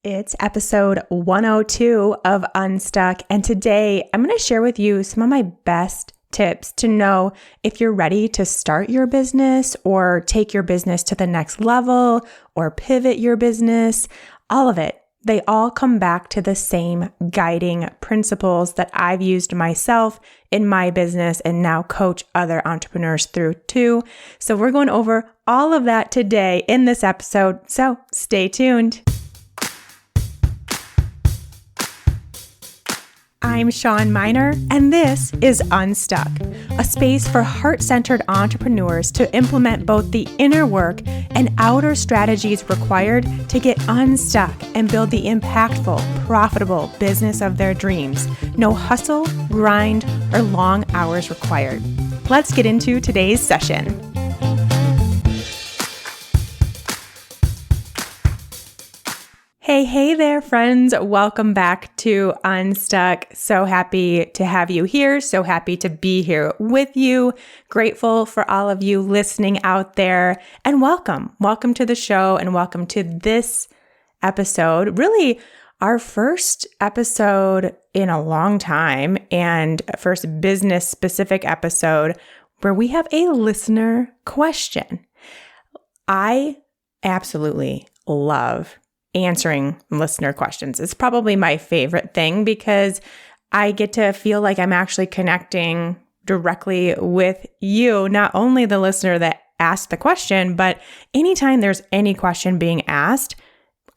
It's episode 102 of Unstuck, and today I'm going to share with you some of my best tips to know if you're ready to start your business or take your business to the next level or pivot your business. All of it. They all come back to the same guiding principles that I've used myself in my business and now coach other entrepreneurs through too. So we're going over all of that today in this episode. So stay tuned. I'm Shawn Mynar, and this is Unstuck, a space for heart-centered entrepreneurs to implement both the inner work and outer strategies required to get unstuck and build the impactful, profitable business of their dreams. No hustle, grind, or long hours required. Let's get into today's session. Hey there, friends. Welcome back to Unstuck. So happy to have you here. So happy to be here with you. Grateful for all of you listening out there. And welcome. Welcome to the show and welcome to this episode. Really, our first episode in a long time and first business-specific episode where we have a listener question. I absolutely love answering listener questions. It's probably my favorite thing because I get to feel like I'm actually connecting directly with you, not only the listener that asked the question, but anytime there's any question being asked,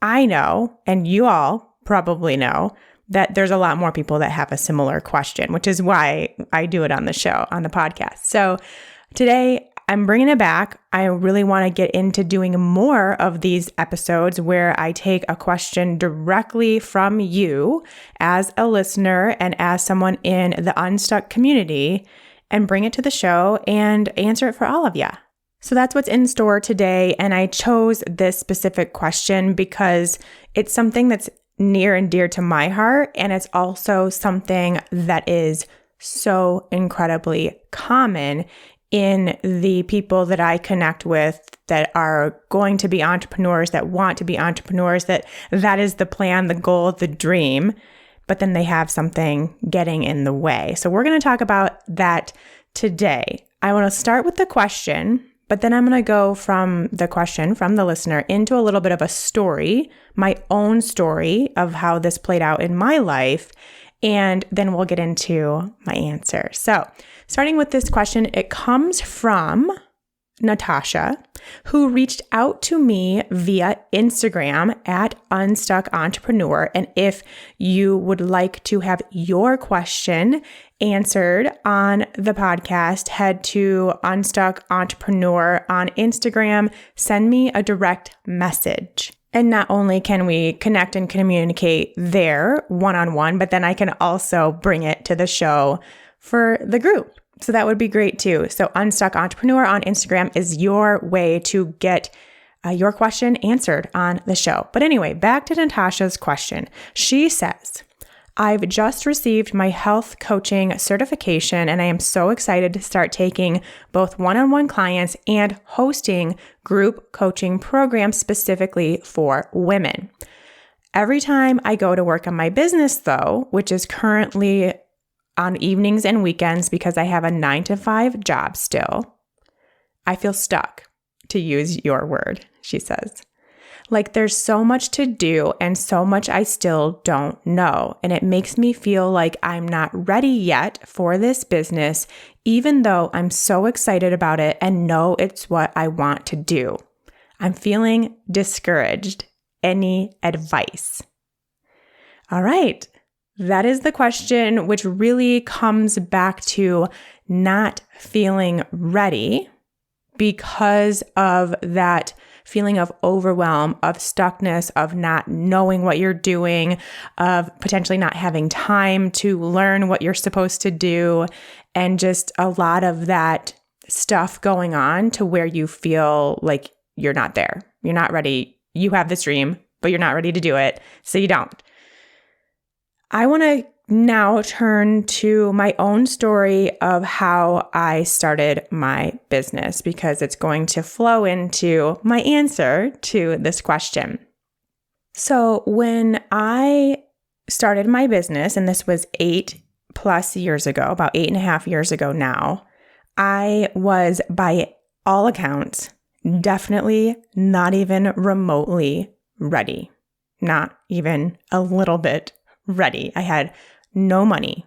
I know, and you all probably know, that there's a lot more people that have a similar question, which is why I do it on the show, on the podcast. So today, I'm bringing it back. I really want to get into doing more of these episodes where I take a question directly from you as a listener and as someone in the Unstuck community and bring it to the show and answer it for all of you. So that's what's in store today. And I chose this specific question because it's something that's near and dear to my heart. And it's also something that is so incredibly common in the people that I connect with that are going to be entrepreneurs, that want to be entrepreneurs, that is the plan, the goal, the dream, but then they have something getting in the way. So we're going to talk about that today. I want to start with the question, but then I'm going to go from the question from the listener into a little bit of a story, my own story of how this played out in my life, and then we'll get into my answer. So starting with this question, it comes from Natasha, who reached out to me via Instagram at Unstuck Entrepreneur. And if you would like to have your question answered on the podcast, head to Unstuck Entrepreneur on Instagram, send me a direct message. And not only can we connect and communicate there one-on-one, but then I can also bring it to the show for the group. So that would be great too. So Unstuck Entrepreneur on Instagram is your way to get your question answered on the show. But anyway, back to Natasha's question. She says, I've just received my health coaching certification and I am so excited to start taking both one-on-one clients and hosting group coaching programs specifically for women. Every time I go to work on my business though, which is currently on evenings and weekends because I have a 9-to-5 job still, I feel stuck, to use your word, she says. Like there's so much to do and so much I still don't know. And it makes me feel like I'm not ready yet for this business, even though I'm so excited about it and know it's what I want to do. I'm feeling discouraged. Any advice? All right. That is the question, which really comes back to not feeling ready because of that feeling of overwhelm, of stuckness, of not knowing what you're doing, of potentially not having time to learn what you're supposed to do, and just a lot of that stuff going on to where you feel like you're not there. You're not ready. You have this dream, but you're not ready to do it, so you don't. I want to now turn to my own story of how I started my business because it's going to flow into my answer to this question. So when I started my business, and this was 8+ years ago, about 8.5 years ago now, I was by all accounts definitely not even remotely ready, not even a little bit ready. I had no money,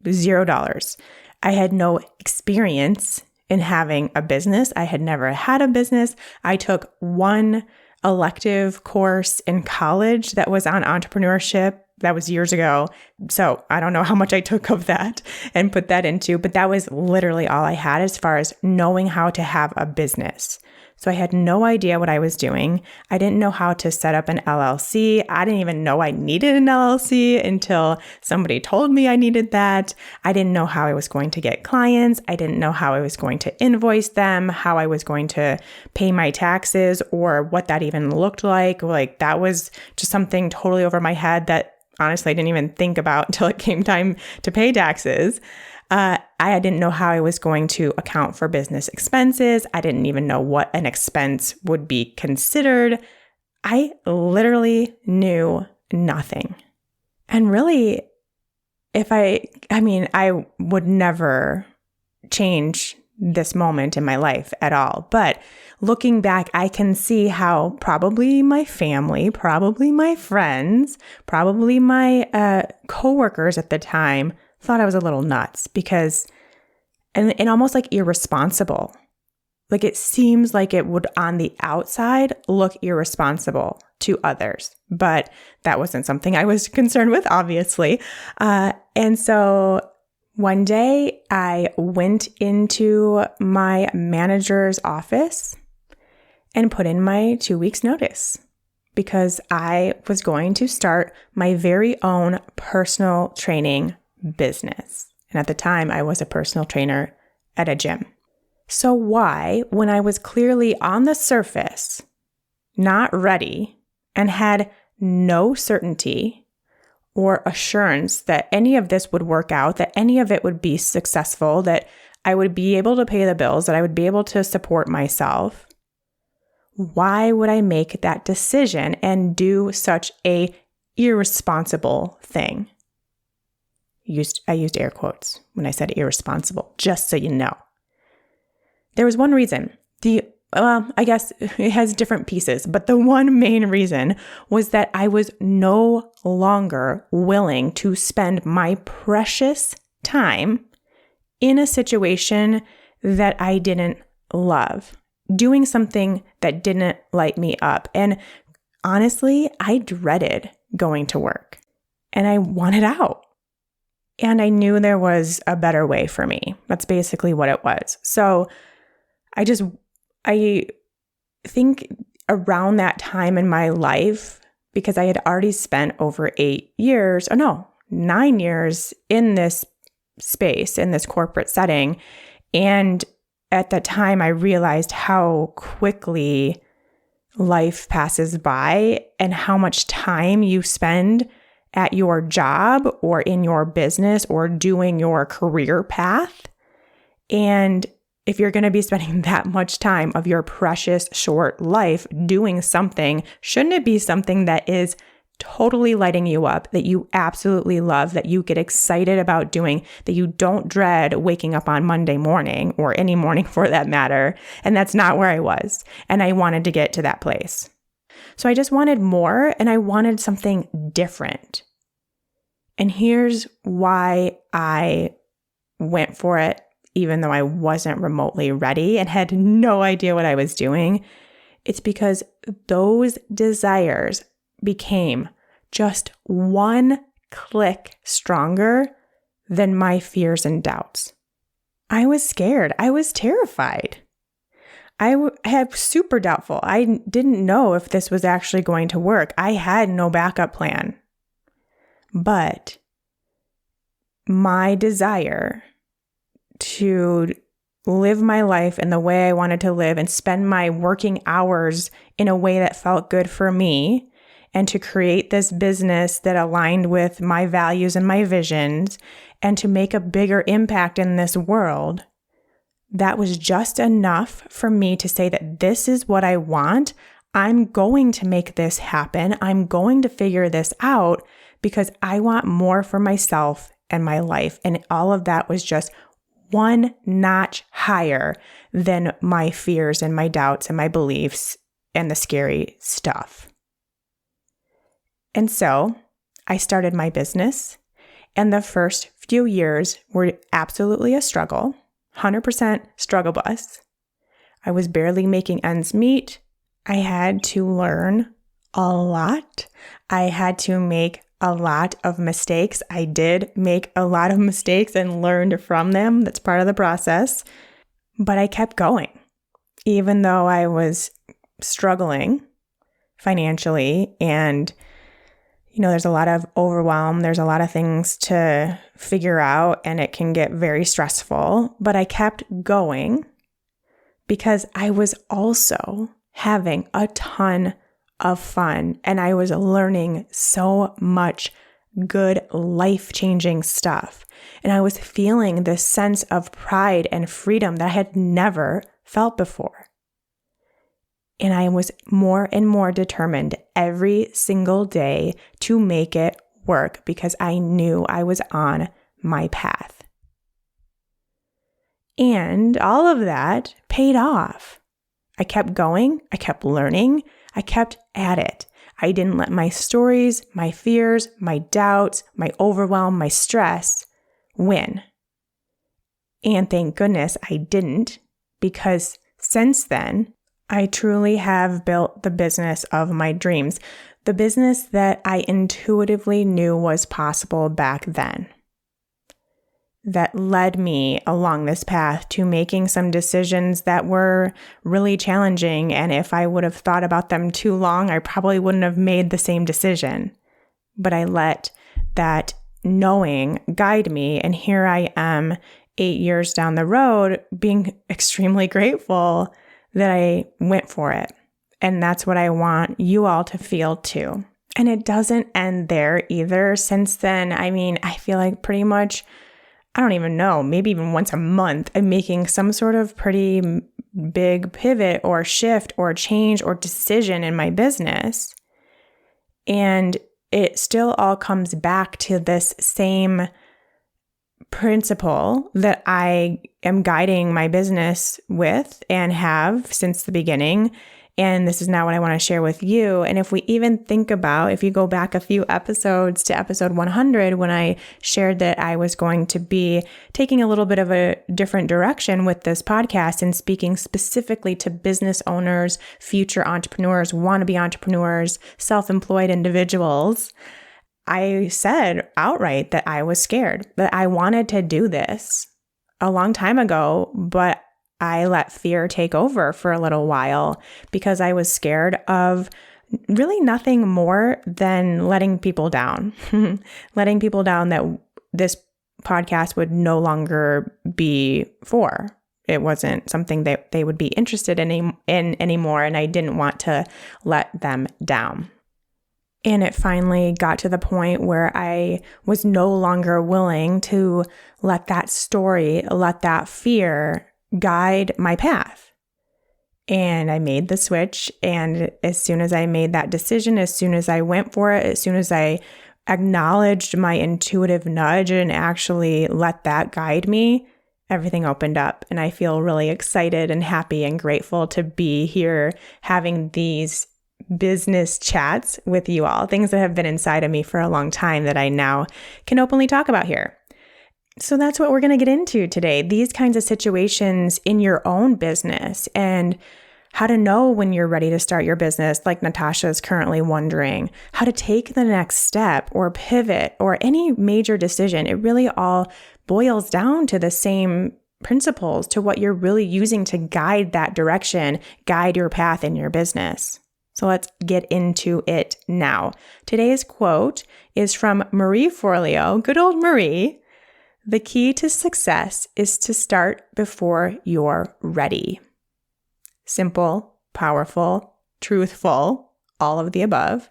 $0. I had no experience in having a business. I had never had a business. I took one elective course in college that was on entrepreneurship. That was years ago. So I don't know how much I took of that and put that into, but that was literally all I had as far as knowing how to have a business. So I had no idea what I was doing. I didn't know how to set up an LLC. I didn't even know I needed an LLC until somebody told me I needed that. I didn't know how I was going to get clients. I didn't know how I was going to invoice them, how I was going to pay my taxes, or what that even looked like. Like, that was just something totally over my head that honestly I didn't even think about until it came time to pay taxes. I didn't know how I was going to account for business expenses. I didn't even know what an expense would be considered. I literally knew nothing. And really, I would never change this moment in my life at all. But looking back, I can see how probably my family, probably my friends, probably my coworkers at the time thought I was a little nuts because, and almost like irresponsible. Like, it seems like it would on the outside look irresponsible to others, but that wasn't something I was concerned with, obviously. And so one day I went into my manager's office and put in my 2 weeks notice because I was going to start my very own personal training business. And at the time, I was a personal trainer at a gym. So why, when I was clearly on the surface, not ready, and had no certainty or assurance that any of this would work out, that any of it would be successful, that I would be able to pay the bills, that I would be able to support myself, why would I make that decision and do such a irresponsible thing? I used air quotes when I said irresponsible, just so you know. There was one reason. I guess it has different pieces, but the one main reason was that I was no longer willing to spend my precious time in a situation that I didn't love, doing something that didn't light me up. And honestly, I dreaded going to work and I wanted out. And I knew there was a better way for me. That's basically what it was. So I think around that time in my life, because I had already spent over 9 years in this space, in this corporate setting. And at that time, I realized how quickly life passes by and how much time you spend at your job or in your business or doing your career path. And if you're going to be spending that much time of your precious short life doing something, shouldn't it be something that is totally lighting you up, that you absolutely love, that you get excited about doing, that you don't dread waking up on Monday morning or any morning for that matter? And that's not where I was. And I wanted to get to that place. So I just wanted more and I wanted something different. And here's why I went for it, even though I wasn't remotely ready and had no idea what I was doing. It's because those desires became just one click stronger than my fears and doubts. I was scared. I was terrified. I had super doubtful. I didn't know if this was actually going to work. I had no backup plan. But my desire to live my life in the way I wanted to live and spend my working hours in a way that felt good for me, and to create this business that aligned with my values and my visions, and to make a bigger impact in this world, that was just enough for me to say that this is what I want. I'm going to make this happen. I'm going to figure this out because I want more for myself and my life. And all of that was just one notch higher than my fears and my doubts and my beliefs and the scary stuff. And so I started my business, and the first few years were absolutely a struggle, 100% struggle bus. I was barely making ends meet. I had to learn a lot. I had to make a lot of mistakes. I did make a lot of mistakes and learned from them. That's part of the process. But I kept going, even though I was struggling financially. And, there's a lot of overwhelm. There's a lot of things to figure out, and it can get very stressful. But I kept going because I was also having a ton of fun, and I was learning so much good life-changing stuff. And I was feeling this sense of pride and freedom that I had never felt before. And I was more and more determined every single day to make it work because I knew I was on my path. And all of that paid off. I kept going, I kept learning, I kept at it. I didn't let my stories, my fears, my doubts, my overwhelm, my stress win. And thank goodness I didn't, because since then, I truly have built the business of my dreams, the business that I intuitively knew was possible back then. That led me along this path to making some decisions that were really challenging. And if I would have thought about them too long, I probably wouldn't have made the same decision. But I let that knowing guide me. And here I am 8 years down the road, being extremely grateful that I went for it. And that's what I want you all to feel too. And it doesn't end there either. Since then, I feel like pretty much, I don't even know, maybe even once a month, I'm making some sort of pretty big pivot or shift or change or decision in my business. And it still all comes back to this same principle that I am guiding my business with and have since the beginning. And this is now what I want to share with you. And if we even think about, if you go back a few episodes to episode 100, when I shared that I was going to be taking a little bit of a different direction with this podcast and speaking specifically to business owners, future entrepreneurs, wannabe entrepreneurs, self-employed individuals, I said outright that I was scared, that I wanted to do this a long time ago, but I let fear take over for a little while because I was scared of really nothing more than letting people down, letting people down that this podcast would no longer be for. It wasn't something that they would be interested in anymore, and I didn't want to let them down. And it finally got to the point where I was no longer willing to let that story, let that fear guide my path. And I made the switch. And as soon as I made that decision, as soon as I went for it, as soon as I acknowledged my intuitive nudge and actually let that guide me, everything opened up. And I feel really excited and happy and grateful to be here having these business chats with you all, things that have been inside of me for a long time that I now can openly talk about here. So that's what we're going to get into today. These kinds of situations in your own business and how to know when you're ready to start your business, like Natasha is currently wondering, how to take the next step or pivot or any major decision. It really all boils down to the same principles, to what you're really using to guide that direction, guide your path in your business. So let's get into it now. Today's quote is from Marie Forleo, good old Marie. The key to success is to start before you're ready. Simple, powerful, truthful, all of the above.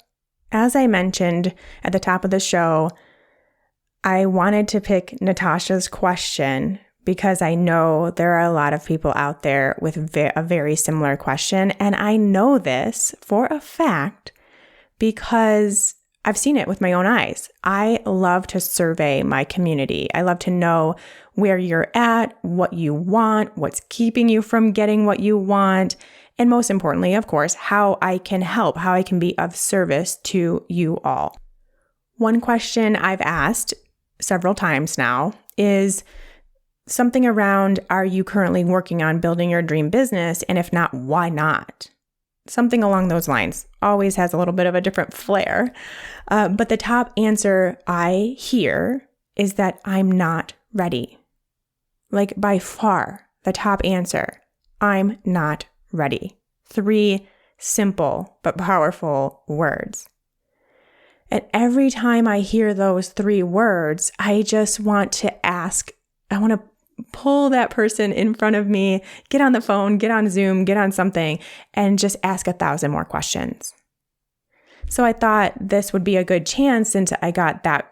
As I mentioned at the top of the show, I wanted to pick Natasha's question because I know there are a lot of people out there with a very similar question. And I know this for a fact because I've seen it with my own eyes. I love to survey my community. I love to know where you're at, what you want, what's keeping you from getting what you want, and most importantly, of course, how I can help, how I can be of service to you all. One question I've asked several times now is something around, are you currently working on building your dream business? And if not, why not? Something along those lines. Always has a little bit of a different flair. But the top answer I hear is that I'm not ready. Like by far, the top answer, I'm not ready. 3 simple but powerful words. And every time I hear those 3 words, I just want to ask, I want to pull that person in front of me, get on the phone, get on Zoom, get on something, and just ask 1,000 more questions. So I thought this would be a good chance, since I got that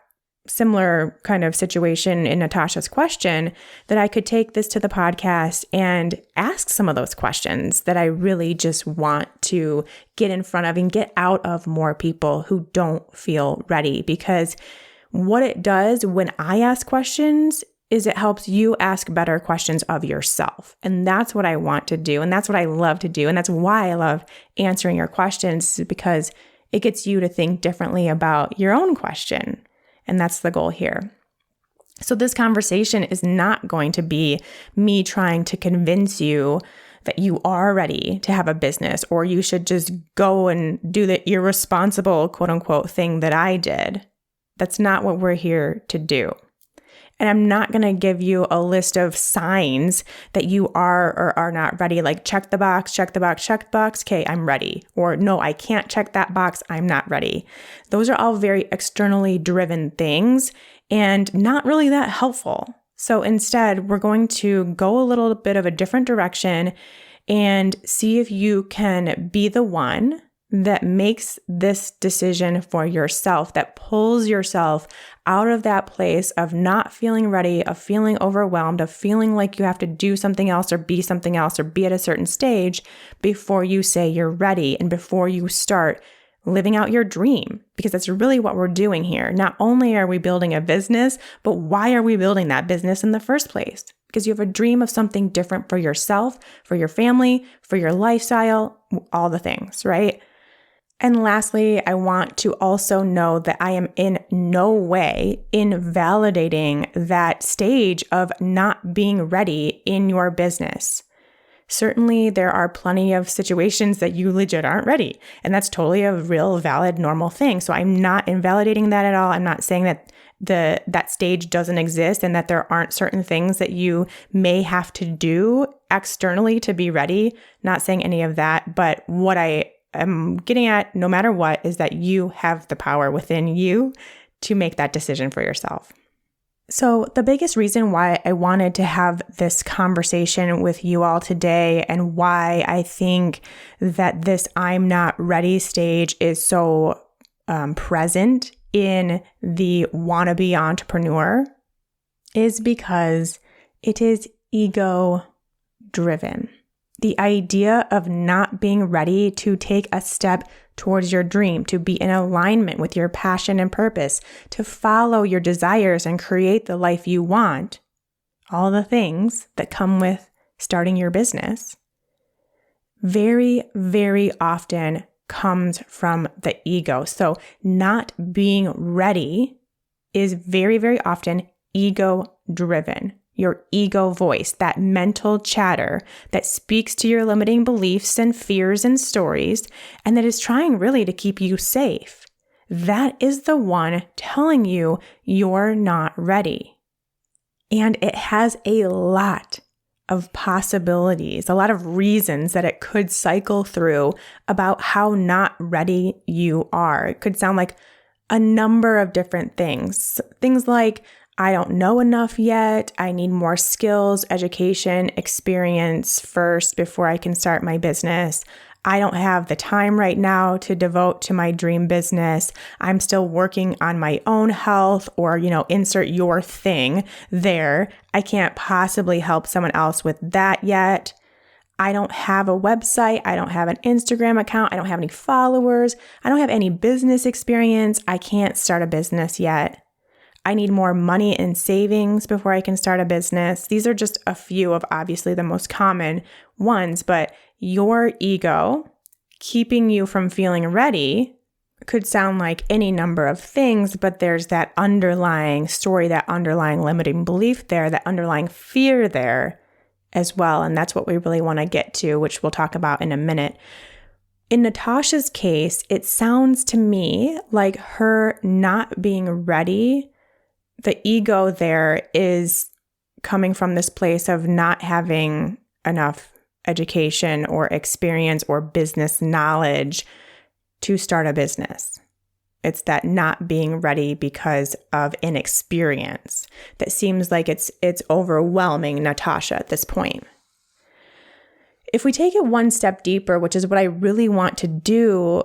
similar kind of situation in Natasha's question, that I could take this to the podcast and ask some of those questions that I really just want to get in front of and get out of more people who don't feel ready. Because what it does when I ask questions is it helps you ask better questions of yourself. And that's what I want to do. And that's what I love to do. And that's why I love answering your questions, because it gets you to think differently about your own question. And that's the goal here. So this conversation is not going to be me trying to convince you that you are ready to have a business, or you should just go and do the irresponsible, quote unquote, thing that I did. That's not what we're here to do. And I'm not going to give you a list of signs that you are or are not ready, like check the box, check the box, check the box. Okay, I'm ready. Or no, I can't check that box. I'm not ready. Those are all very externally driven things and not really that helpful. So instead, we're going to go a little bit of a different direction and see if you can be the one that makes this decision for yourself, that pulls yourself out of that place of not feeling ready, of feeling overwhelmed, of feeling like you have to do something else or be at a certain stage before you say you're ready and before you start living out your dream. Because that's really what we're doing here. Not only are we building a business, but why are we building that business in the first place? Because you have a dream of something different for yourself, for your family, for your lifestyle, all the things, right? And lastly, I want to also know that I am in no way invalidating that stage of not being ready in your business. Certainly, there are plenty of situations that you legit aren't ready, and that's totally a real, valid, normal thing. So I'm not invalidating that at all. I'm not saying that that stage doesn't exist and that there aren't certain things that you may have to do externally to be ready. Not saying any of that, but what I'm getting at, no matter what, is that you have the power within you to make that decision for yourself. So the biggest reason why I wanted to have this conversation with you all today, and why I think that this I'm not ready stage is so present in the wannabe entrepreneur, is because it is ego driven. The idea of not being ready to take a step towards your dream, to be in alignment with your passion and purpose, to follow your desires and create the life you want, all the things that come with starting your business, very, very often comes from the ego. So not being ready is very, very often ego driven. Your ego voice, that mental chatter that speaks to your limiting beliefs and fears and stories, and that is trying really to keep you safe. That is the one telling you you're not ready. And it has a lot of possibilities, a lot of reasons that it could cycle through about how not ready you are. It could sound like a number of different things. Things like, I don't know enough yet. I need more skills, education, experience first before I can start my business. I don't have the time right now to devote to my dream business. I'm still working on my own health, or, insert your thing there. I can't possibly help someone else with that yet. I don't have a website. I don't have an Instagram account. I don't have any followers. I don't have any business experience. I can't start a business yet. I need more money in savings before I can start a business. These are just a few of obviously the most common ones, but your ego keeping you from feeling ready could sound like any number of things, but there's that underlying story, that underlying limiting belief there, that underlying fear there as well. And that's what we really want to get to, which we'll talk about in a minute. In Natasha's case, it sounds to me like her not being ready, the ego there is coming from this place of not having enough education or experience or business knowledge to start a business. It's that not being ready because of inexperience that seems like it's overwhelming Natasha at this point. If we take it one step deeper, which is what I really want to do,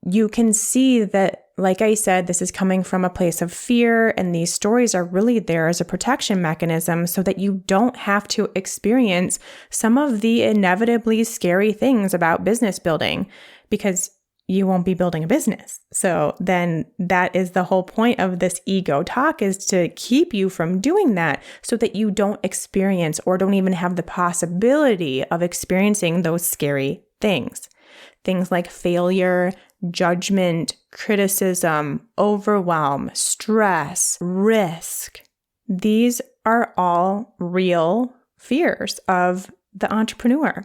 you can see that, like I said, this is coming from a place of fear, and these stories are really there as a protection mechanism so that you don't have to experience some of the inevitably scary things about business building, because you won't be building a business. So then that is the whole point of this ego talk, is to keep you from doing that so that you don't experience or don't even have the possibility of experiencing those scary things. Things like failure, judgment, criticism, overwhelm, stress, risk. These are all real fears of the entrepreneur.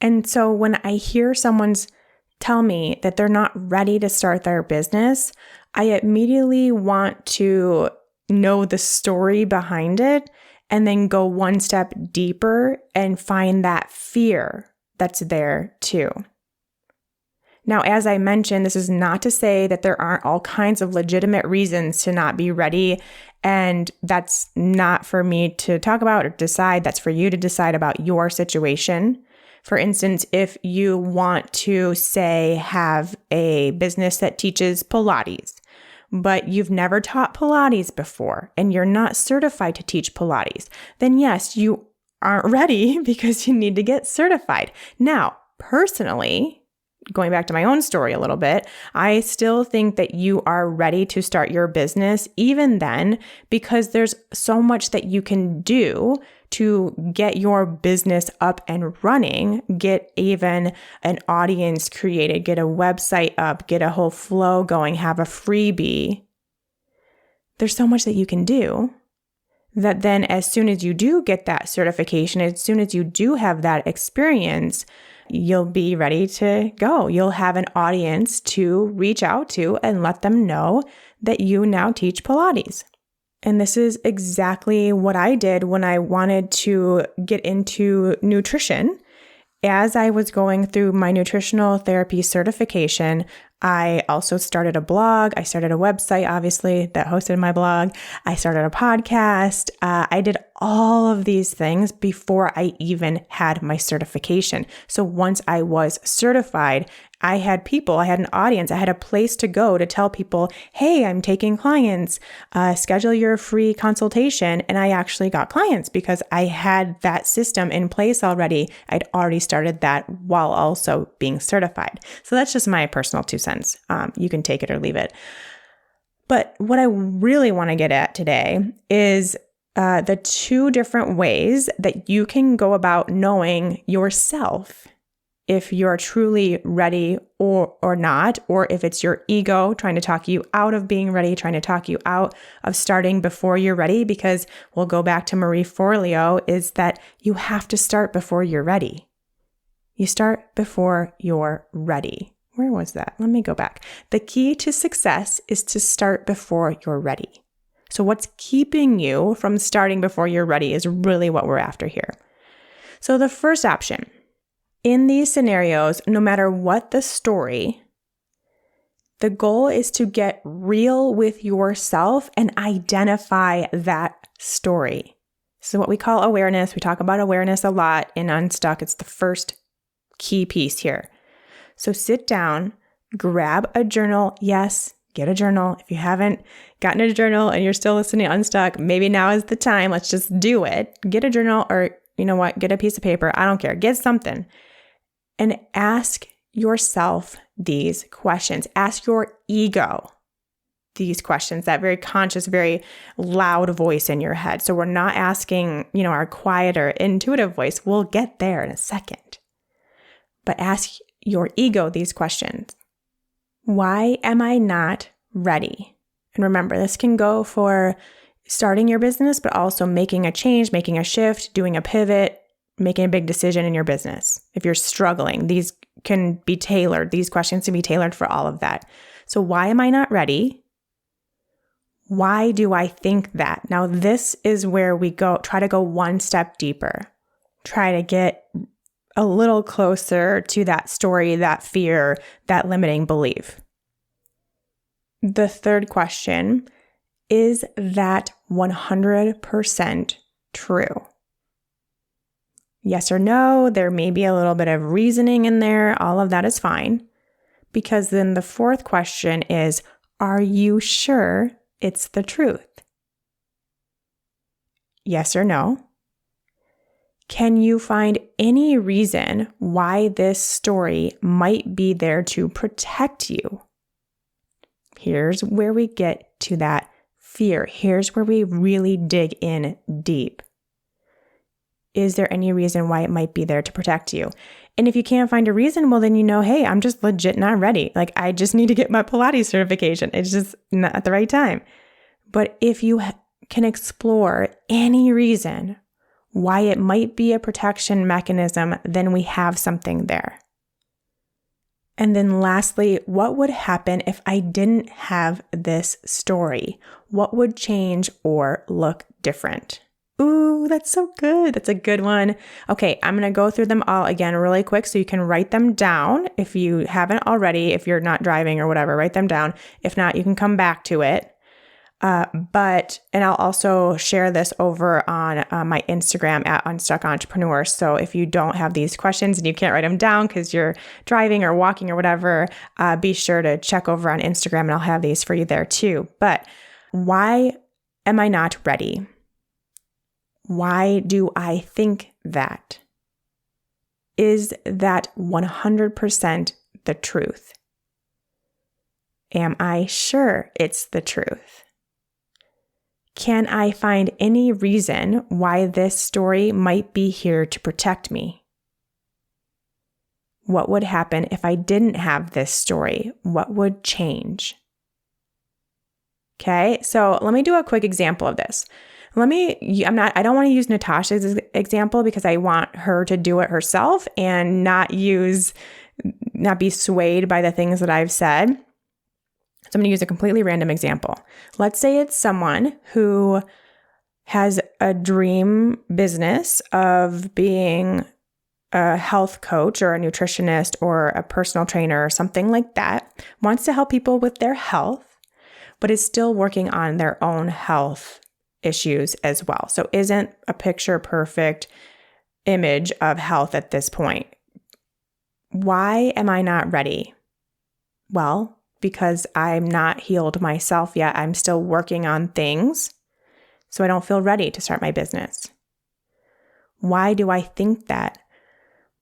And so when I hear someone's tell me that they're not ready to start their business, I immediately want to know the story behind it and then go one step deeper and find that fear that's there too. Now, as I mentioned, this is not to say that there aren't all kinds of legitimate reasons to not be ready, and that's not for me to talk about or decide. That's for you to decide about your situation. For instance, if you want to, say, have a business that teaches Pilates, but you've never taught Pilates before and you're not certified to teach Pilates, then yes, you aren't ready because you need to get certified. Now, personally, going back to my own story a little bit, I still think that you are ready to start your business even then, because there's so much that you can do to get your business up and running, get even an audience created, get a website up, get a whole flow going, have a freebie. There's so much that you can do that then as soon as you do get that certification, as soon as you do have that experience, you'll be ready to go. You'll have an audience to reach out to and let them know that you now teach Pilates. And this is exactly what I did when I wanted to get into nutrition. As I was going through my nutritional therapy certification, I also started a blog. I started a website, obviously, that hosted my blog. I started a podcast. I did all of these things before I even had my certification. So once I was certified, I had an audience, I had a place to go to tell people, hey, I'm taking clients, schedule your free consultation. And I actually got clients because I had that system in place already. I'd already started that while also being certified. So that's just my personal 2 cents. You can take it or leave it. But what I really want to get at today is the 2 different ways that you can go about knowing yourself if you're truly ready or not, or if it's your ego trying to talk you out of being ready, trying to talk you out of starting before you're ready, because we'll go back to Marie Forleo, is that you have to start before you're ready. You start before you're ready. Where was that? Let me go back. The key to success is to start before you're ready. So what's keeping you from starting before you're ready is really what we're after here. So the first option, in these scenarios, no matter what the story, the goal is to get real with yourself and identify that story. This is what we call awareness. We talk about awareness a lot in Unstuck. It's the first key piece here. So sit down, grab a journal. Yes, get a journal. If you haven't gotten a journal and you're still listening to Unstuck, maybe now is the time. Let's just do it. Get a journal, or you know what? Get a piece of paper. I don't care. Get something and ask yourself these questions. Ask your ego these questions, that very conscious, very loud voice in your head. So we're not asking, our quieter, intuitive voice. We'll get there in a second. But ask your ego these questions. Why am I not ready? And remember, this can go for starting your business, but also making a change, making a shift, doing a pivot, making a big decision in your business. If you're struggling, these can be tailored. These questions can be tailored for all of that. So why am I not ready? Why do I think that? Now, this is where we try to go one step deeper. Try to get a little closer to that story, that fear, that limiting belief. The third question, is that 100% true? Yes or no, there may be a little bit of reasoning in there. All of that is fine. Because then the fourth question is, are you sure it's the truth? Yes or no? Can you find any reason why this story might be there to protect you? Here's where we get to that fear. Here's where we really dig in deep. Is there any reason why it might be there to protect you? And if you can't find a reason, well, then hey, I'm just legit not ready. Like, I just need to get my Pilates certification. It's just not at the right time. But if you can explore any reason why it might be a protection mechanism, then we have something there. And then lastly, what would happen if I didn't have this story? What would change or look different? Ooh, that's so good. That's a good one. Okay, I'm going to go through them all again really quick so you can write them down. If you haven't already, if you're not driving or whatever, write them down. If not, you can come back to it. And I'll also share this over on my Instagram at Unstuck Entrepreneur. So if you don't have these questions and you can't write them down because you're driving or walking or whatever, be sure to check over on Instagram and I'll have these for you there too. But why am I not ready? Why do I think that? Is that 100% the truth? Am I sure it's the truth? Can I find any reason why this story might be here to protect me? What would happen if I didn't have this story? What would change? Okay, so let me do a quick example of this. I don't want to use Natasha's example because I want her to do it herself and not be swayed by the things that I've said. So I'm going to use a completely random example. Let's say it's someone who has a dream business of being a health coach or a nutritionist or a personal trainer or something like that, wants to help people with their health, but is still working on their own health issues as well. So isn't a picture perfect image of health at this point. Why am I not ready? Well, because I'm not healed myself yet. I'm still working on things, so I don't feel ready to start my business. Why do I think that?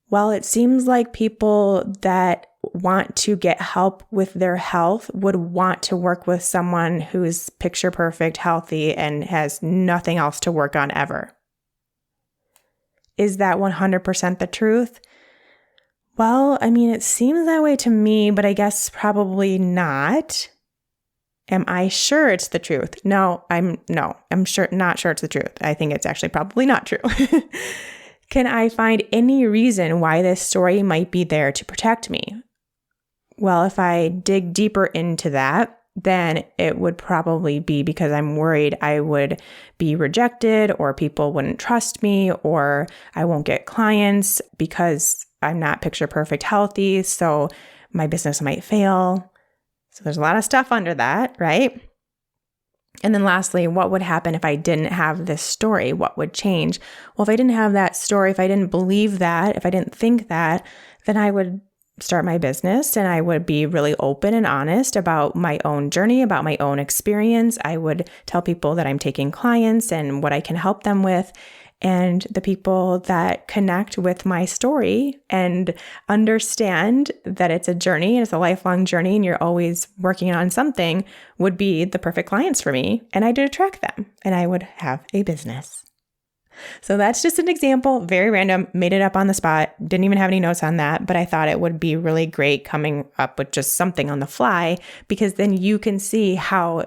Well, it seems like people that want to get help with their health would want to work with someone who is picture perfect, healthy, and has nothing else to work on ever. Is that 100% the truth? Well, it seems that way to me, but I guess probably not. Am I sure it's the truth? No, I'm not sure it's the truth. I think it's actually probably not true. Can I find any reason why this story might be there to protect me? Well, if I dig deeper into that, then it would probably be because I'm worried I would be rejected or people wouldn't trust me or I won't get clients because I'm not picture perfect healthy, so my business might fail. So there's a lot of stuff under that, right? And then lastly, what would happen if I didn't have this story? What would change? Well, if I didn't have that story, if I didn't believe that, if I didn't think that, then I would start my business and I would be really open and honest about my own journey, about my own experience. I would tell people that I'm taking clients and what I can help them with. And the people that connect with my story and understand that it's a journey and it's a lifelong journey and you're always working on something would be the perfect clients for me. And I did attract them and I would have a business. So that's just an example, very random, made it up on the spot, didn't even have any notes on that, but I thought it would be really great coming up with just something on the fly, because then you can see how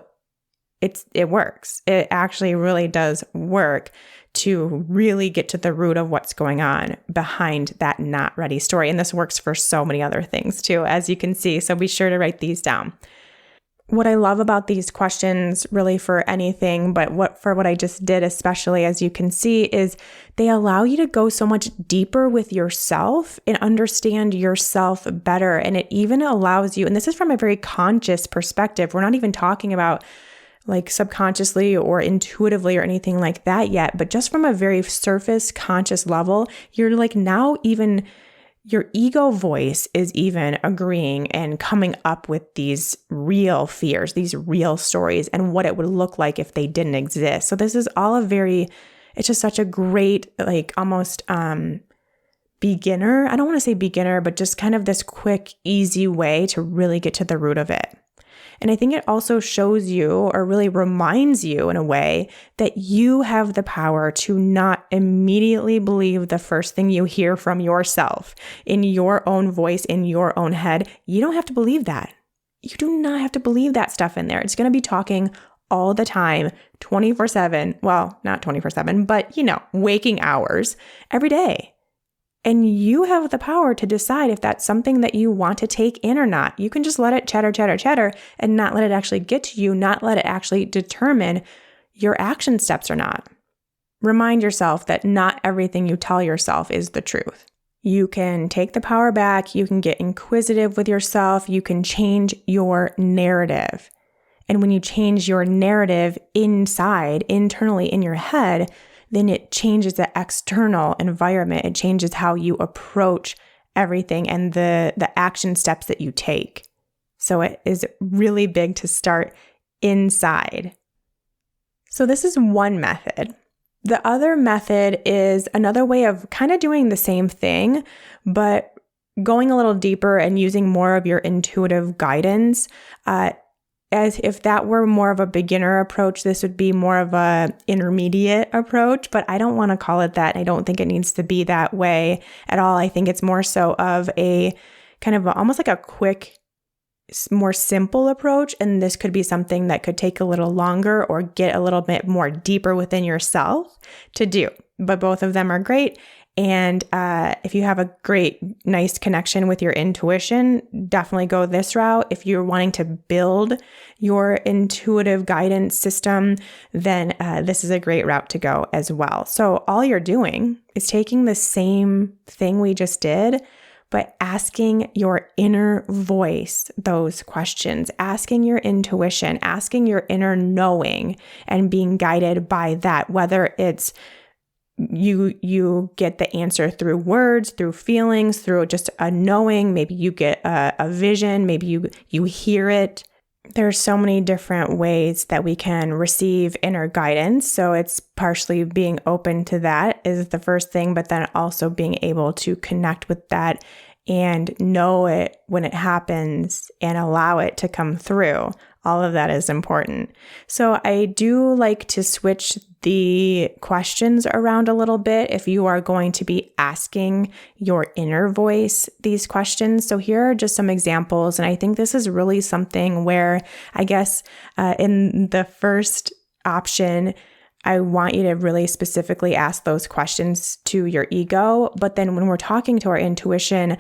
it works. It actually really does work to really get to the root of what's going on behind that not ready story. And this works for so many other things too, as you can see. So be sure to write these down. What I love about these questions, really for anything, but what I just did, especially as you can see, is they allow you to go so much deeper with yourself and understand yourself better. And it even allows you, and this is from a very conscious perspective. We're not even talking about like subconsciously or intuitively or anything like that yet, but just from a very surface conscious level, you're like now even your ego voice is even agreeing and coming up with these real fears, these real stories, and what it would look like if they didn't exist. So this is all it's just such a great, like almost beginner. I don't want to say beginner, but just kind of this quick, easy way to really get to the root of it. And I think it also shows you, or really reminds you in a way, that you have the power to not immediately believe the first thing you hear from yourself in your own voice, in your own head. You don't have to believe that. You do not have to believe that stuff in there. It's going to be talking all the time, 24/7. Well, not 24/7, but waking hours every day. And you have the power to decide if that's something that you want to take in or not. You can just let it chatter, chatter, chatter, and not let it actually get to you, not let it actually determine your action steps or not. Remind yourself that not everything you tell yourself is the truth. You can take the power back. You can get inquisitive with yourself. You can change your narrative. And when you change your narrative internally in your head, then it changes the external environment. It changes how you approach everything and the action steps that you take. So it is really big to start inside. So this is one method. The other method is another way of kind of doing the same thing, but going a little deeper and using more of your intuitive guidance. As if that were more of a beginner approach, this would be more of a intermediate approach, but I don't want to call it that. I don't think it needs to be that way at all. I think it's more so of a kind of almost like a quick, more simple approach. And this could be something that could take a little longer or get a little bit more deeper within yourself to do. But both of them are great. And if you have a great, nice connection with your intuition, definitely go this route. If you're wanting to build your intuitive guidance system, then this is a great route to go as well. So all you're doing is taking the same thing we just did, but asking your inner voice those questions, asking your intuition, asking your inner knowing, and being guided by that, whether it's you get the answer through words, through feelings, through just a knowing. Maybe you get a vision. Maybe you hear it. There's so many different ways that we can receive inner guidance. So it's partially being open to that is the first thing, but then also being able to connect with that and know it when it happens and allow it to come through. All of that is important. So I do like to switch the questions around a little bit if you are going to be asking your inner voice these questions. So here are just some examples. And I think this is really something where I guess in the first option, I want you to really specifically ask those questions to your ego. But then when we're talking to our intuition,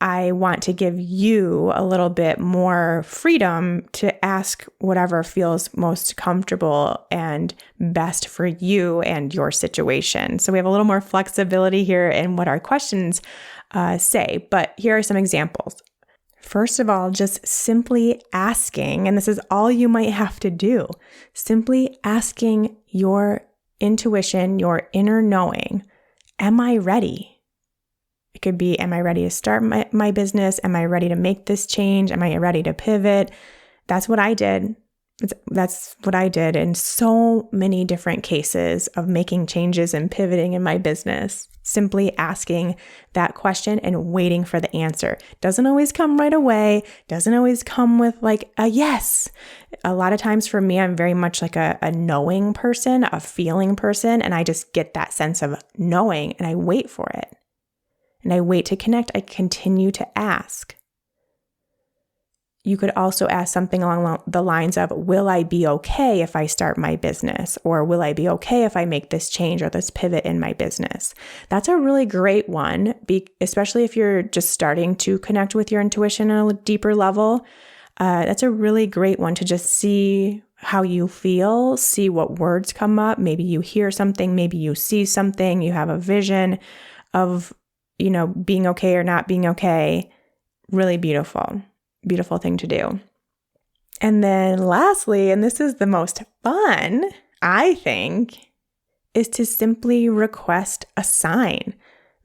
I want to give you a little bit more freedom to ask whatever feels most comfortable and best for you and your situation. So we have a little more flexibility here in what our questions say. But here are some examples. First of all, just simply asking, and this is all you might have to do, simply asking your intuition, your inner knowing, am I ready? It could be, am I ready to start my business? Am I ready to make this change? Am I ready to pivot? That's what I did. That's what I did in so many different cases of making changes and pivoting in my business. Simply asking that question and waiting for the answer. Doesn't always come right away. Doesn't always come with like a yes. A lot of times for me, I'm very much like a knowing person, a feeling person, and I just get that sense of knowing and I wait for it. And I wait to connect. I continue to ask. You could also ask something along the lines of, will I be okay if I start my business? Or will I be okay if I make this change or this pivot in my business? That's a really great one, especially if you're just starting to connect with your intuition on a deeper level. That's a really great one to just see how you feel, see what words come up. Maybe you hear something, maybe you see something, you have a vision of, being okay or not being okay. Really beautiful. Beautiful thing to do. And then lastly, and this is the most fun, I think, is to simply request a sign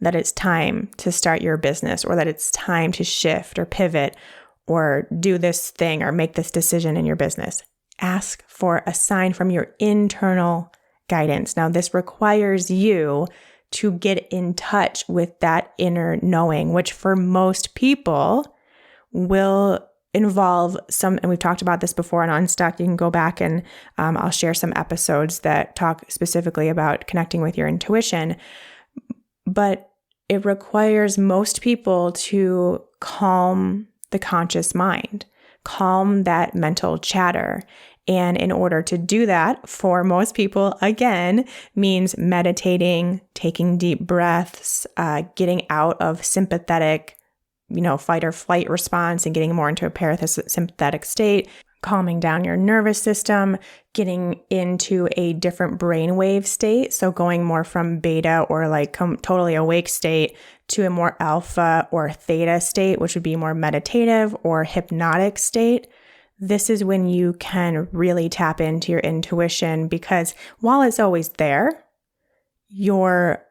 that it's time to start your business or that it's time to shift or pivot or do this thing or make this decision in your business. Ask for a sign from your internal guidance. Now, this requires you to get in touch with that inner knowing, which for most people will involve some, and we've talked about this before on Unstuck. You can go back and I'll share some episodes that talk specifically about connecting with your intuition. But it requires most people to calm the conscious mind, calm that mental chatter. And in order to do that, for most people, again, means meditating, taking deep breaths, getting out of sympathetic fight or flight response and getting more into a parasympathetic state, calming down your nervous system, getting into a different brainwave state. So going more from beta or like totally awake state to a more alpha or theta state, which would be more meditative or hypnotic state. This is when you can really tap into your intuition, because while it's always there, your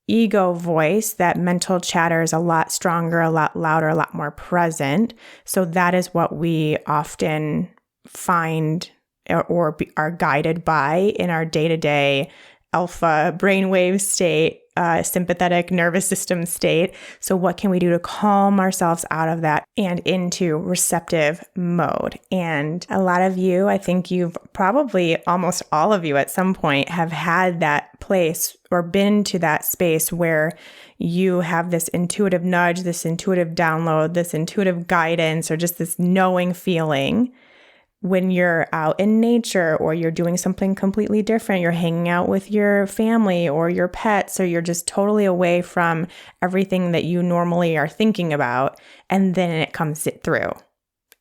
ego voice, that mental chatter, is a lot stronger, a lot louder, a lot more present. So that is what we often find or are guided by in our day-to-day alpha brainwave state, sympathetic nervous system state. So what can we do to calm ourselves out of that and into receptive mode? And a lot of you, I think you've probably, almost all of you at some point, have had that place or been to that space where you have this intuitive nudge, this intuitive download, this intuitive guidance, or just this knowing feeling when you're out in nature or you're doing something completely different. You're hanging out with your family or your pets, or you're just totally away from everything that you normally are thinking about, and then it comes through.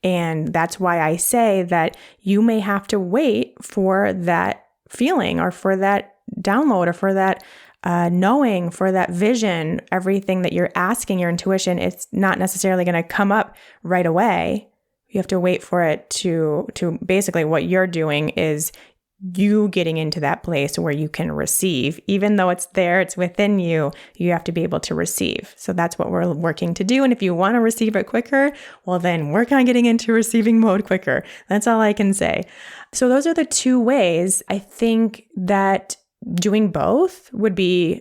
And that's why I say that you may have to wait for that feeling or for that download or for that knowing, for that vision. Everything that you're asking your intuition, it's not necessarily going to come up right away. You have to wait for it to basically, what you're doing is you getting into that place where you can receive. Even though it's there, it's within you, you have to be able to receive. So that's what we're working to do. And if you want to receive it quicker, well, then work on getting into receiving mode quicker. That's all I can say. So those are the two ways. I think that doing both would be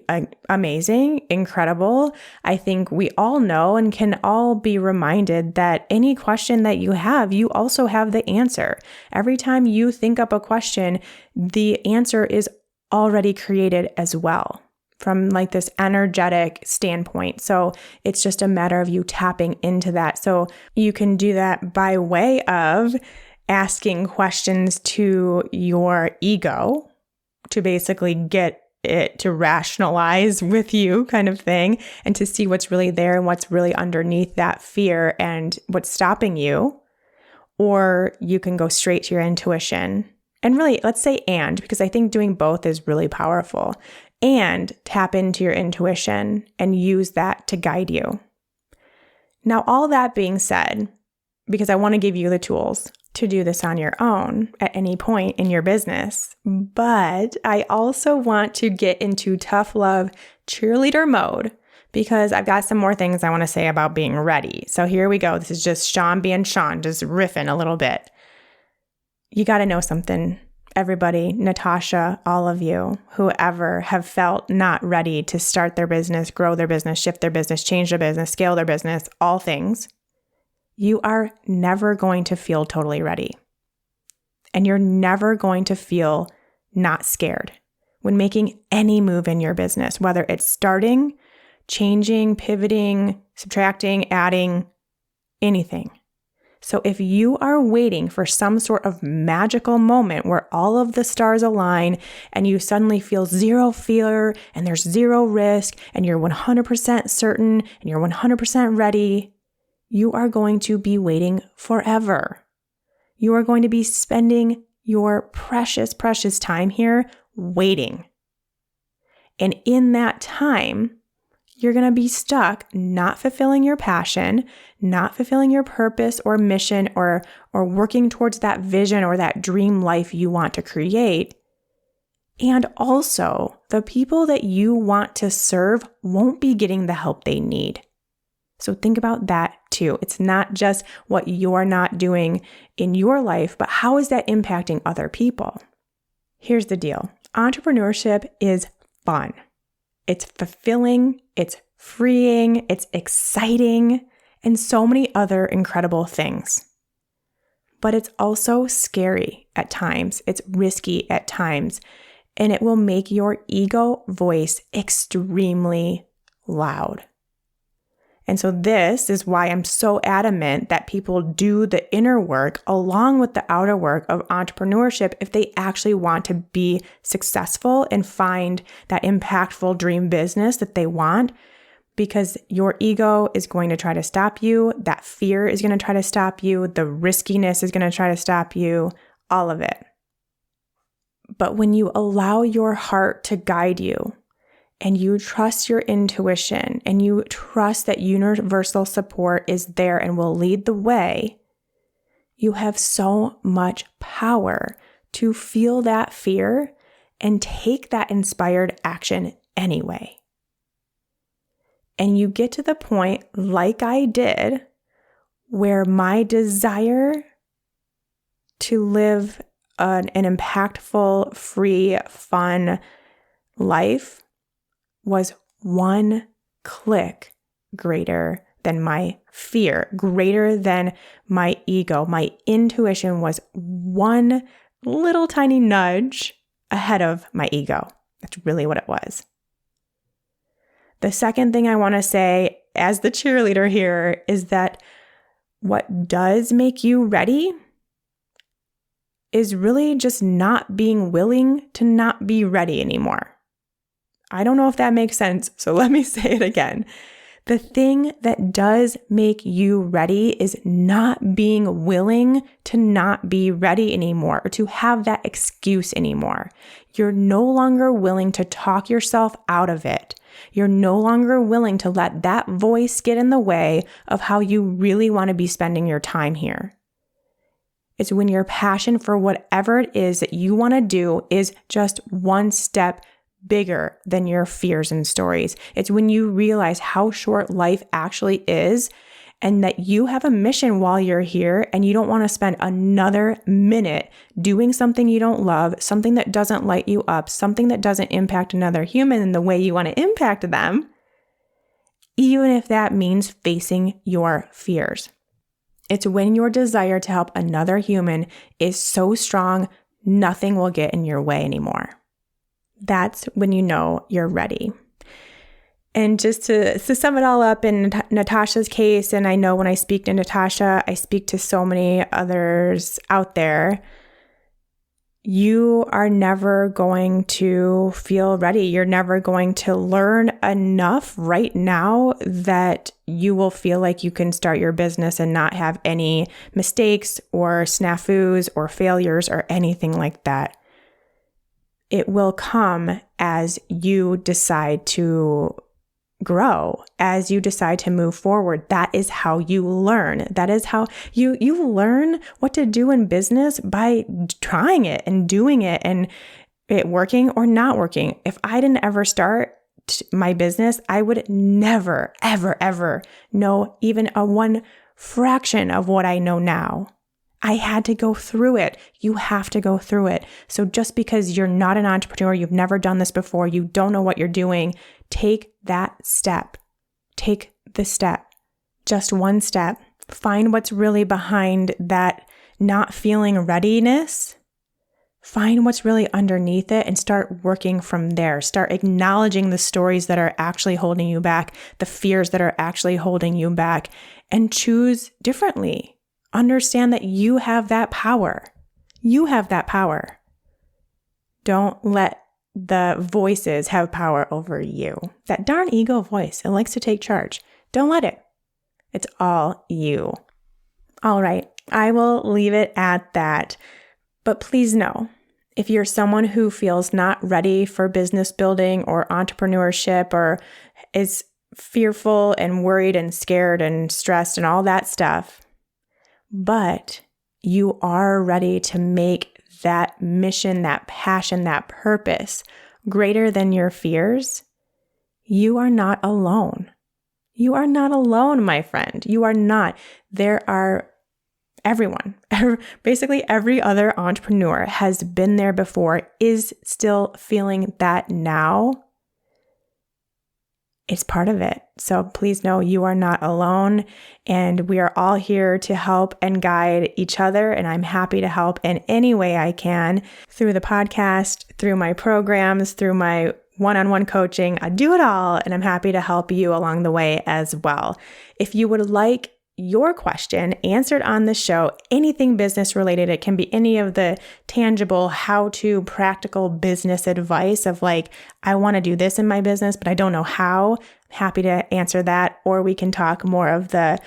amazing, incredible. I think we all know and can all be reminded that any question that you have, you also have the answer. Every time you think up a question, the answer is already created as well from like this energetic standpoint. So it's just a matter of you tapping into that. So you can do that by way of asking questions to your ego, to basically get it to rationalize with you, kind of thing, and to see what's really there and what's really underneath that fear and what's stopping you. Or you can go straight to your intuition. And really, let's say because I think doing both is really powerful. And tap into your intuition and use that to guide you. Now, all that being said, because I want to give you the tools to do this on your own at any point in your business. But I also want to get into tough love cheerleader mode, because I've got some more things I want to say about being ready. So here we go. This is just Shawn being Shawn, just riffing a little bit. You got to know something. Everybody, Natasha, all of you, whoever have felt not ready to start their business, grow their business, shift their business, change their business, scale their business, all things, you are never going to feel totally ready. And you're never going to feel not scared when making any move in your business, whether it's starting, changing, pivoting, subtracting, adding, anything. So if you are waiting for some sort of magical moment where all of the stars align and you suddenly feel zero fear and there's zero risk and you're 100% certain and you're 100% ready, you are going to be waiting forever. You are going to be spending your precious, precious time here waiting. And in that time, you're going to be stuck not fulfilling your passion, not fulfilling your purpose or mission or working towards that vision or that dream life you want to create. And also, the people that you want to serve won't be getting the help they need. So think about that too. It's not just what you're not doing in your life, but how is that impacting other people? Here's the deal. Entrepreneurship is fun. It's fulfilling, it's freeing, it's exciting, and so many other incredible things. But it's also scary at times. It's risky at times, and it will make your ego voice extremely loud. And so this is why I'm so adamant that people do the inner work along with the outer work of entrepreneurship if they actually want to be successful and find that impactful dream business that they want, because your ego is going to try to stop you. That fear is going to try to stop you. The riskiness is going to try to stop you, all of it. But when you allow your heart to guide you, and you trust your intuition, and you trust that universal support is there and will lead the way, you have so much power to feel that fear and take that inspired action anyway. And you get to the point, like I did, where my desire to live an impactful, free, fun life was one click greater than my fear, greater than my ego. My intuition was one little tiny nudge ahead of my ego. That's really what it was. The second thing I want to say as the cheerleader here is that what does make you ready is really just not being willing to not be ready anymore. I don't know if that makes sense, so let me say it again. The thing that does make you ready is not being willing to not be ready anymore or to have that excuse anymore. You're no longer willing to talk yourself out of it. You're no longer willing to let that voice get in the way of how you really want to be spending your time here. It's when your passion for whatever it is that you want to do is just one step bigger than your fears and stories. It's when you realize how short life actually is and that you have a mission while you're here and you don't want to spend another minute doing something you don't love, something that doesn't light you up, something that doesn't impact another human in the way you want to impact them, even if that means facing your fears. It's when your desire to help another human is so strong, nothing will get in your way anymore. That's when you know you're ready. And just to sum it all up in Natasha's case, and I know when I speak to Natasha, I speak to so many others out there, you are never going to feel ready. You're never going to learn enough right now that you will feel like you can start your business and not have any mistakes or snafus or failures or anything like that. It will come as you decide to grow, as you decide to move forward. That is how you learn. That is how you learn what to do in business by trying it and doing it and it working or not working. If I didn't ever start my business, I would never, ever, ever know even a one fraction of what I know now. I had to go through it. You have to go through it. So just because you're not an entrepreneur, you've never done this before, you don't know what you're doing, take that step. Take the step. Just one step. Find what's really behind that not feeling readiness. Find what's really underneath it and start working from there. Start acknowledging the stories that are actually holding you back, the fears that are actually holding you back, and choose differently. Understand that you have that power. You have that power. Don't let the voices have power over you. That darn ego voice, it likes to take charge. Don't let it. It's all you. All right, I will leave it at that. But please know, if you're someone who feels not ready for business building or entrepreneurship or is fearful and worried and scared and stressed and all that stuff, but you are ready to make that mission, that passion, that purpose greater than your fears, you are not alone. You are not alone, my friend. You are not. There are basically every other entrepreneur has been there before, is still feeling that now. It's part of it. So please know you are not alone, and we are all here to help and guide each other. And I'm happy to help in any way I can through the podcast, through my programs, through my one-on-one coaching. I do it all, and I'm happy to help you along the way as well. If you would like your question answered on the show, anything business related, it can be any of the tangible how-to practical business advice of like, I want to do this in my business, but I don't know how. I'm happy to answer that. Or we can talk more of the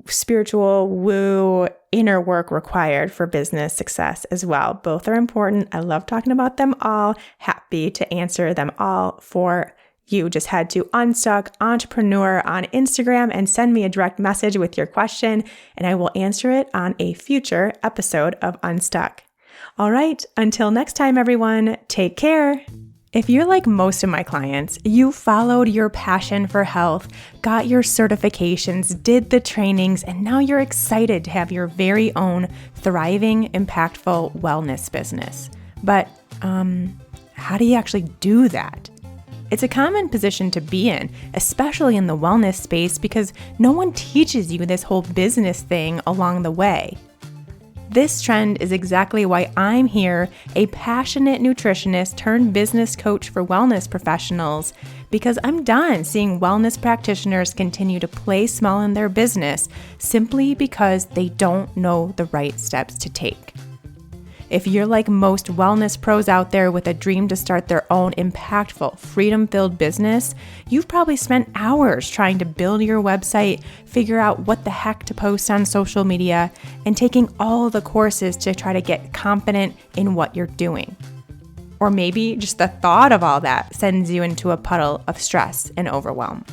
spiritual woo inner work required for business success as well. Both are important. I love talking about them all. Happy to answer them all for you. Just head to Unstuck Entrepreneur on Instagram and send me a direct message with your question, and I will answer it on a future episode of Unstuck. All right, until next time, everyone, take care. If you're like most of my clients, you followed your passion for health, got your certifications, did the trainings, and now you're excited to have your very own thriving, impactful wellness business. But how do you actually do that? It's a common position to be in, especially in the wellness space, because no one teaches you this whole business thing along the way. This trend is exactly why I'm here, a passionate nutritionist turned business coach for wellness professionals, because I'm done seeing wellness practitioners continue to play small in their business simply because they don't know the right steps to take. If you're like most wellness pros out there with a dream to start their own impactful, freedom-filled business, you've probably spent hours trying to build your website, figure out what the heck to post on social media, and taking all the courses to try to get confident in what you're doing. Or maybe just the thought of all that sends you into a puddle of stress and overwhelm.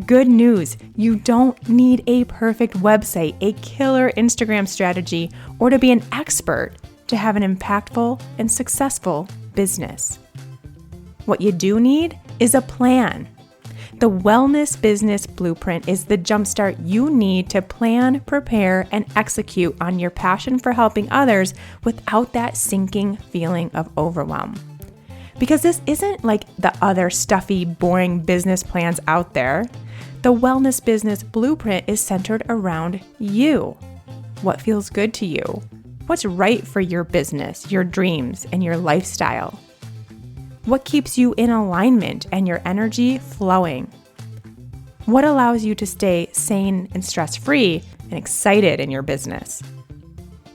Good news, you don't need a perfect website, a killer Instagram strategy, or to be an expert to have an impactful and successful business. What you do need is a plan. The Wellness Business Blueprint is the jumpstart you need to plan, prepare, and execute on your passion for helping others without that sinking feeling of overwhelm. Because this isn't like the other stuffy, boring business plans out there. The Wellness Business Blueprint is centered around you. What feels good to you? What's right for your business, your dreams, and your lifestyle? What keeps you in alignment and your energy flowing? What allows you to stay sane and stress-free and excited in your business?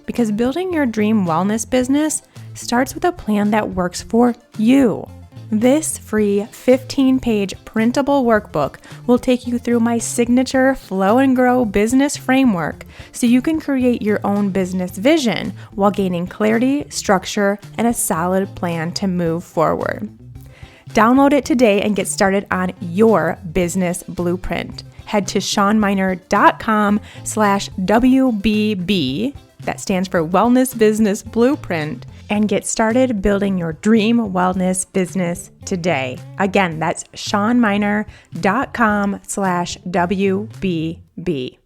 Because building your dream wellness business starts with a plan that works for you. This free 15-page printable workbook will take you through my signature Flow and Grow business framework so you can create your own business vision while gaining clarity, structure, and a solid plan to move forward. Download it today and get started on your business blueprint. Head to ShawnMynar.com/WBB, that stands for Wellness Business Blueprint, and get started building your dream wellness business today. Again, that's ShawnMynar.com/WBB.